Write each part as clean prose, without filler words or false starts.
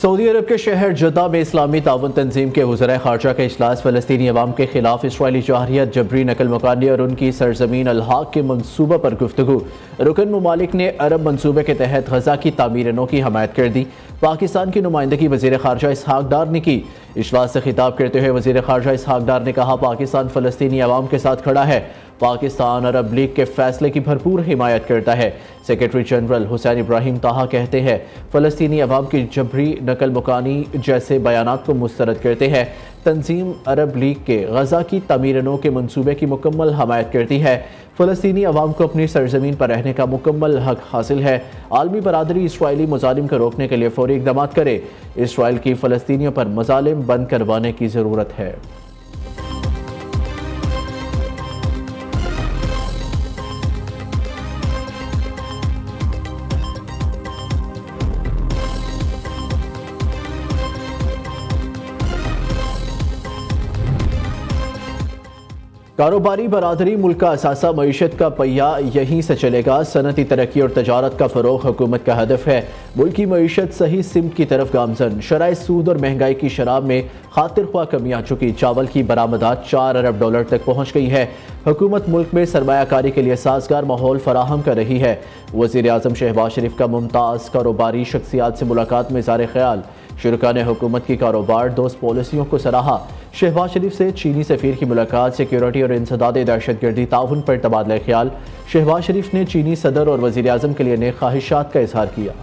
Saudi अरब के शहर जद्दा में इस्लामी ताउन तंजीम के वज़राए ख़ारजा का इजलास फ़लस्तीनी अवाम के खिलाफ इसराइली जवारियत, जबरी नकल मकानी और उनकी सरजमीन अल-हक़ के मनसूबा पर गुफ्तगू। रुकन ममालिक ने अरब मनसूबे के तहत गजा की तामीर-ए-नौ की हमायत कर दी। पाकिस्तान की नुमाइंदगी वज़ीर ख़ारजा इसहाक डार ने की। इजलास से खिताब करते हुए वज़ीर ख़ारजा इसहाक डार ने कहा, पाकिस्तान फ़लस्तीनी अवाम के साथ खड़ा है। पाकिस्तान अरब लीग के फैसले की भरपूर हिमायत करता है। सेक्रेटरी जनरल हुसैन इब्राहिम ताहा कहते हैं, फ़लस्तीनी अवाम की जबरी नकल मुकानी जैसे बयानात को मुस्तरद करते हैं। तंजीम अरब लीग के गजा की तामीर-ए-नौ के मनसूबे की मुकम्मल हमायत करती है। फ़लस्तीनी अवाम को अपनी सरजमीन पर रहने का मुकम्मल हक हासिल है। आलमी बरादरी इसराइली मुजालिम को रोकने के लिए फौरी इक़दाम करे। इसराइल की फ़लस्तीनियों पर मजालिम बंद करवाने की ज़रूरत है। कारोबारी बरादरी मुल्क का असासा, मईशत का पहिया यहीं से चलेगा। सनती तरक्की और तजारत का फ़रोग़ हुकूमत का हदफ है। मुल्क की मईशत सही सिमत की तरफ गामजन। शराय सूद और महंगाई की शराब में खातिर ख्वाह कमी आ चुकी। चावल की बरामदात $4 अरब तक पहुँच गई है। हुकूमत मुल्क में सरमायाकारी के लिए साजगार माहौल फराहम कर रही है। वज़ीर आज़म शहबाज शरीफ का मुमताज़ कारोबारी शख्सियात से मुलाकात में इज़हार ख्याल। शुरका ने हुकूमत की कारोबार दोस्त पॉलिसियों को सराहा। शहबाज शरीफ से चीनी सफ़ीर की मुलाकात, सिक्योरिटी और इंसदाद दहशतगर्दी ताउन पर तबादला ख्याल। शहबाज शरीफ ने चीनी सदर और वज़ीर आज़म के लिए नेक ख्वाहिशात का इजहार किया।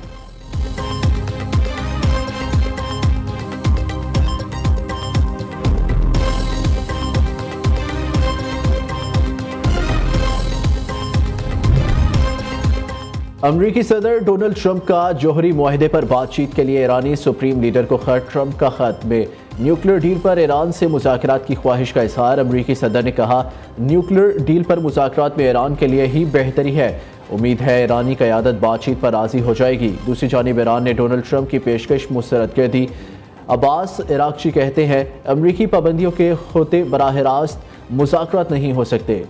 अमरीकी सदर डोनाल्ड ट्रंप का जौहरी मुआहदे पर बातचीत के लिए ईरानी सुप्रीम लीडर को खत। ट्रंप का खत में न्यूक्लियर डील पर ईरान से मुज़ाकरात की ख्वाहिश का इजहार। अमरीकी सदर ने कहा, न्यूक्लियर डील पर मुज़ाकरात में ईरान के लिए ही बेहतरी है। उम्मीद है ईरानी क़यादत बातचीत पर राज़ी हो जाएगी। दूसरी जानिब ईरान ने डोनाल्ड ट्रंप की पेशकश मुस्तरद कर दी। अब्बास इराक़ची कहते हैं, अमरीकी पाबंदियों के होते बराह रास्त मुज़ाकरात नहीं हो सकते।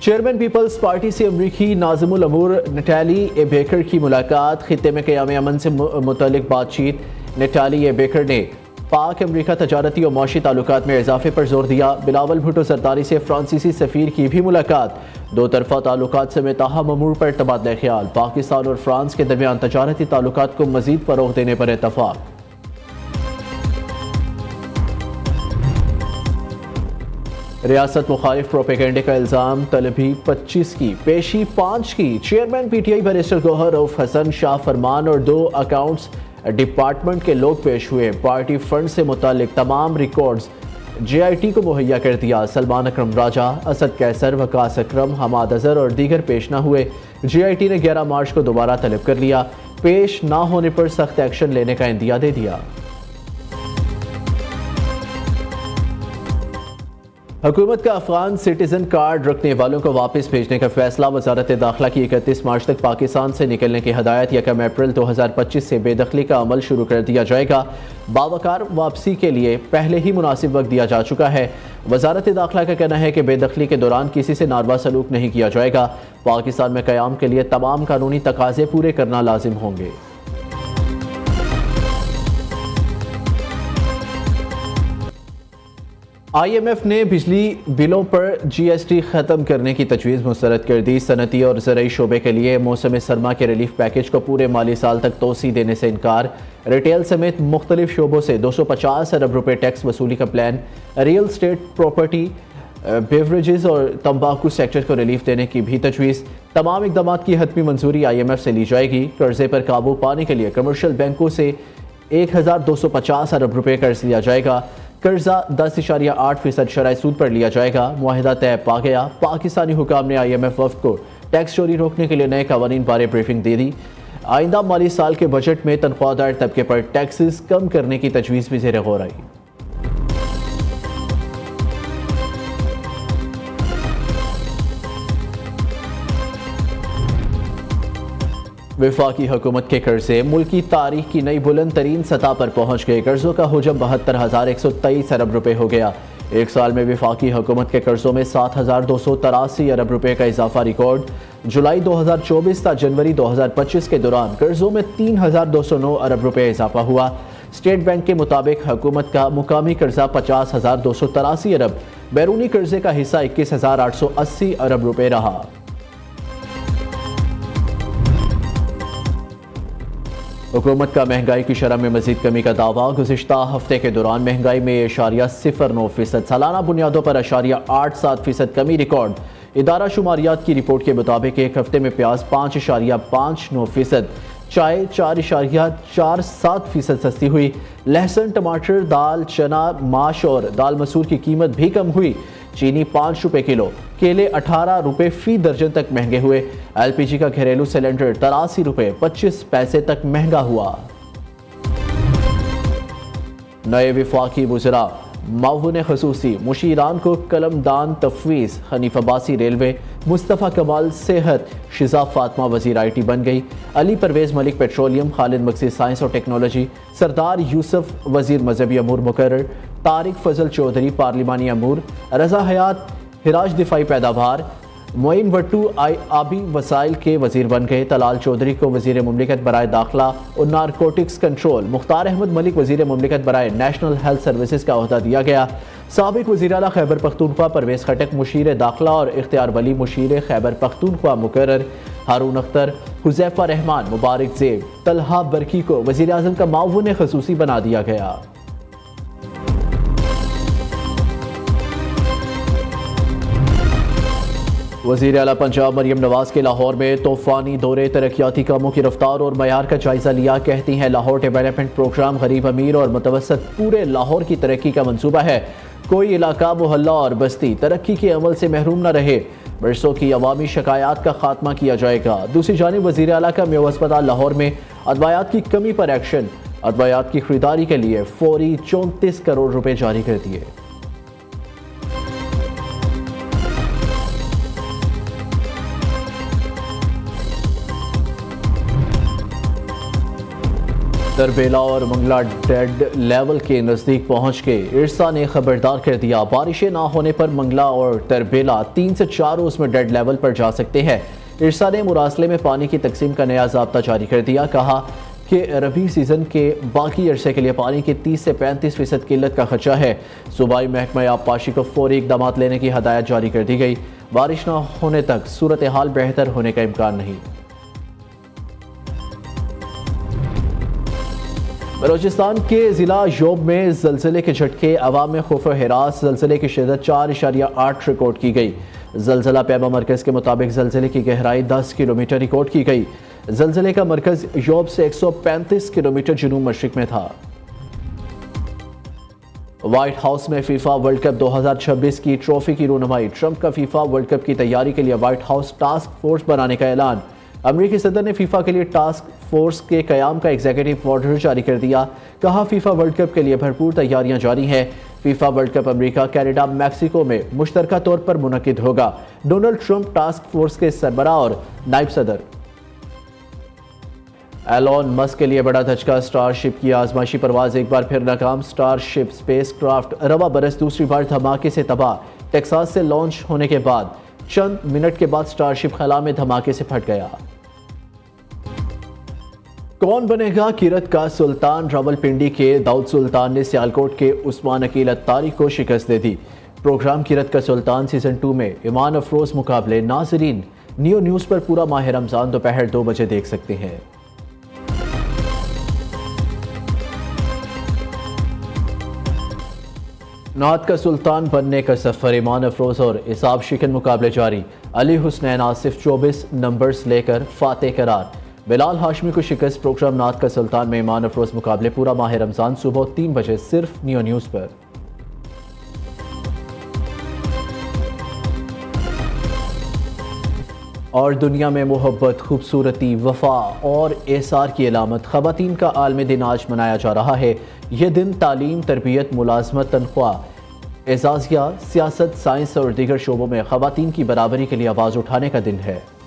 चेयरमैन पीपल्स पार्टी से अमरीकी नाज़िमुल अमूर नटाली ए बेकर की मुलाकात। खित्ते में क़याम अमन से मुतल्लिक बातचीत। नटाली ए बेकर ने पाक अमरीका तजारती और माशी ताल्लुकात में इजाफे पर जोर दिया। बिलावल भुट्टो सरदारी से फ्रांसीसी सफ़ीर की भी मुलाकात। दो तरफ़ा ताल्लुकात समेत ताहम अमूर पर तबादला ख्याल। पाकिस्तान और फ्रांस के दरमियान तजारती ताल्लुकात को मज़ीद फ़रोग़ देने पर इत्तफ़ाक़। रियासत मुखालिफ प्रोपेगेंडे का इल्ज़ाम, तलबी 25 की, पेशी 5 की। Chairman PTI barrister Gohar Rauf Hasan, Shah Farman और 2 अकाउंट्स डिपार्टमेंट के लोग पेश हुए। पार्टी फंड से मुतालिक तमाम रिकॉर्ड्स JIT को मुहैया कर दिया। सलमान अकरम राजा, असद कैसर, वकास अकरम, हमाद अजहर और दीगर पेश न हुए। JIT ने 11 मार्च को दोबारा तलब कर लिया। पेश ना होने पर सख्त एक्शन लेने का इंदिया दे दिया। हुकूमत का अफगान सिटीजन कार्ड रखने वालों को वापस भेजने का फैसला। वजारत दाखिला की 31 मार्च तक पाकिस्तान से निकलने की हदायत। 1 अप्रैल 2025 से बेदखली का अमल शुरू कर दिया जाएगा। बावकार वापसी के लिए पहले ही मुनासिब वक्त दिया जा चुका है। वजारत दाखिला का कहना है कि बेदखली के दौरान किसी से नारवा सलूक नहीं किया जाएगा। पाकिस्तान में क़याम के लिए तमाम कानूनी तकाजे पूरे करना लाजिम होंगे। IMF ने बिजली बिलों पर GST ख़त्म करने की तजवीज़ मुस्तरद कर दी। सनती और ज़रई शोबे के लिए मौसम सरमा के रिलीफ पैकेज को पूरे माली साल तक तोसी देने से इनकार। रिटेल समेत मुख्तलिफ शोबों से 250 अरब रुपये टैक्स वसूली का plan. Real estate, property, beverages और तंबाकू सेक्टर को रिलीफ देने की भी तजवीज़। तमाम इक़दाम की हतमी मंजूरी IMF से ली जाएगी। कर्जे पर काबू पाने के लिए कमर्शियल बैंकों से 1250 अरब रुपये कर्ज लिया जाएगा। कर्जा 10.8% शराय सूद पर लिया जाएगा। मुआहिदा तय पा गया। पाकिस्तानी हुकाम ने IMF वफ़द को टैक्स चोरी रोकने के लिए नए कवानीन बारे ब्रीफिंग दे दी। आइंदा माली साल के बजट में तनख्वाहदार तबके पर टैक्सेस कम करने की तजवीज़ भी ज़ेर गौर आई। वफाकी हुकूमत के कर्जे मुल्क की तारीख की नई बुलंद तरीन सतह पर पहुँच गए। कर्जों का हुजम 72,123 अरब रुपये हो गया। एक साल में वफाकी हुकूमत के कर्जों में 7,283 अरब रुपए का इजाफा रिकॉर्ड। जुलाई 2024 था जनवरी 2025 के दौरान कर्जों में 3,209 अरब रुपए इजाफा हुआ। स्टेट बैंक के मुताबिक हुकूमत का मुकामी कर्जा 50,283 अरब, बैरूनी कर्जे का हिस्सा 21,880 अरब रुपए रहा। हुकूमत का महंगाई की शरह में मजीद कमी का दावा। गुज़िश्ता हफ्ते के दौरान महंगाई में 0.09%, सालाना बुनियादों पर 0.87% कमी रिकॉर्ड। इदारा शुमारियात की रिपोर्ट के मुताबिक एक हफ्ते में प्याज 5.59%, चाय 4.47% सस्ती हुई। लहसुन, टमाटर, दाल, चना, माश और दाल मसूर की कीमत भी कम हुई। चीनी 5 रुपए किलो, केले 18 रुपए फी दर्जन तक महंगे हुए। LPG का घरेलू सिलेंडर 83 रुपए 25 पैसे तक महंगा हुआ। नए वफाकी वज़रा मावून खसूसी मुशीरान को कलमदान तफवीज़। हनीफ अब्बासी रेलवे, मुस्तफ़ा कमाल सेहत, शिजा फातमा वज़ीर IT बन गई। अली परवेज़ मलिक पेट्रोलियम, खालिद मकसी साइंस और टेक्नोलॉजी, सरदार यूसुफ वज़ीर मजहबी अमूर मुकर्रर, तारिक फजल चौधरी पार्लिमानी अमूर, रजा हयात हिराज दिफाई पैदावार, मोइन भट्टू आबी वसाइल के वजीर बन गए। तलाल चौधरी को वजीर मुमलिकत बराए दाखिला और नारकोटिक्स कंट्रोल, मुख्तार अहमद मलिक वजीर मुमलिकत बराए नेशनल हेल्थ सर्विसेज का ओहदा दिया गया। साबिक वज़ीर आला खैबर पख्तूनख्वा परवेज़ खटक मुशीर दाखिला और इख्तियार वली मुशीर खैबर पख्तूनख्वा मुकर्रर। हारून अख्तर, हुज़ैफा रहमान, मुबारक ज़ेब, तलहा बरकी को वज़ीर आज़म का मावून खसूसी बना दिया गया। वज़ीर आला पंजाब मरियम नवाज के लाहौर में तूफ़ानी दौरे तरक्याती कामों की रफ्तार और मयार का जायजा लिया। कहती हैं लाहौर डेवलपमेंट प्रोग्राम गरीब अमीर और मुतवसत पूरे लाहौर की तरक्की का मंसूबा है। कोई इलाका, मोहल्ला और बस्ती तरक्की के अमल से महरूम न रहे। बरसों की अवामी शिकायत का खात्मा किया जाएगा। दूसरी जानिब वज़ीर आला का मेयो अस्पताल लाहौर में अदवायात की कमी पर एक्शन। अदवायात की खरीदारी के लिए फौरी 34 करोड़ रुपए जारी कर दिए। तरबेला और मंगला डेड लेवल के नज़दीक पहुंच के इरसा ने खबरदार कर दिया। बारिशें ना होने पर मंगला और तरबेला 3 से 4 रोज में डेड लेवल पर जा सकते हैं। इरसा ने मुरासले में पानी की तकसीम का नया ज़ाब्ता जारी कर दिया। कहा कि रबी सीज़न के बाकी अरसे के लिए पानी की 30 से 35% किल्लत का खदशा है। सूबाई महकमा आबपाशी को फौरी इक़दामात लेने की हदायत जारी कर दी गई। बारिश न होने तक सूरत हाल बेहतर होने का इम्कान नहीं। बलोचिस्तान के ज़िला योब में ज़लज़ले के झटके, अवाम में खौफ व हिरास। ज़लज़ले की शिद्दत 4.8 रिकॉर्ड की गई। ज़लज़ला पैमा मरकज़ के मुताबिक ज़लज़ले की गहराई 10 किलोमीटर रिकॉर्ड की गई। ज़लज़ले का मरकज़ योब से 135 किलोमीटर जनूब मशरिक में था। व्हाइट हाउस में फीफा वर्ल्ड कप 2026 की ट्रॉफी की रूनुमाई। ट्रंप का फीफा वर्ल्ड कप की तैयारी के लिए व्हाइट हाउस टास्क फोर्स बनाने का ऐलान। अमेरिकी सदर ने फीफा के लिए टास्क फोर्स के कयाम का एग्जीक्यूटिव ऑर्डर जारी कर दिया। कहा फीफा वर्ल्ड कप के लिए भरपूर तैयारियां जारी हैं। FIFA world cup America, Canada, Mexico में मुश्तरका तौर पर मुनक्किद होगा। डोनाल्ड ट्रंप टास्क फोर्स के सरबराह और नायब सदर। एलॉन मस्क के लिए बड़ा धचका। स्टारशिप की आजमाइशी परवाज एक बार फिर नाकाम। स्टारशिप स्पेस क्राफ्ट रवा बरस दूसरी बार धमाके से तबाह। टेक्सास से लॉन्च होने के बाद चंद मिनट के बाद स्टारशिप खला में धमाके से फट गया। कौन बनेगा किरत का सुल्तान? रावलपिंडी के दाऊद सुल्तान ने सियालकोट के उस्मान अकील अत्तारी को शिकस्त दे दी। प्रोग्राम किरत का सुल्तान सीजन 2 में ईमान अफरोज मुकाबले। नाजरीन नियो न्यूज़ पर पूरा माह रमजान दोपहर 2 बजे देख सकते हैं। नात का सुल्तान बनने का सफर। ईमान अफरोज और इसाब शिकन मुकाबले जारी। अली हुसनैन आसिफ 24 नंबर्स लेकर फातेह करार। बिलाल हाशमी को शिकस्त। प्रोग्राम नात का सुल्तान में ईमान अफरोज मुकाबले पूरा माह रमजान सुबह 3 बजे सिर्फ नियो न्यूज़ पर। और दुनिया में मोहब्बत, खूबसूरती, वफा और एसार की अलामत ख़वातीन का आलमी दिन आज मनाया जा रहा है। यह दिन तालीम, तरबियत, मुलाजमत, तनख्वाह, एजाज़िया, सियासत, साइंस और दीगर शोबों में ख़वातीन की बराबरी के लिए आवाज़ उठाने का दिन है।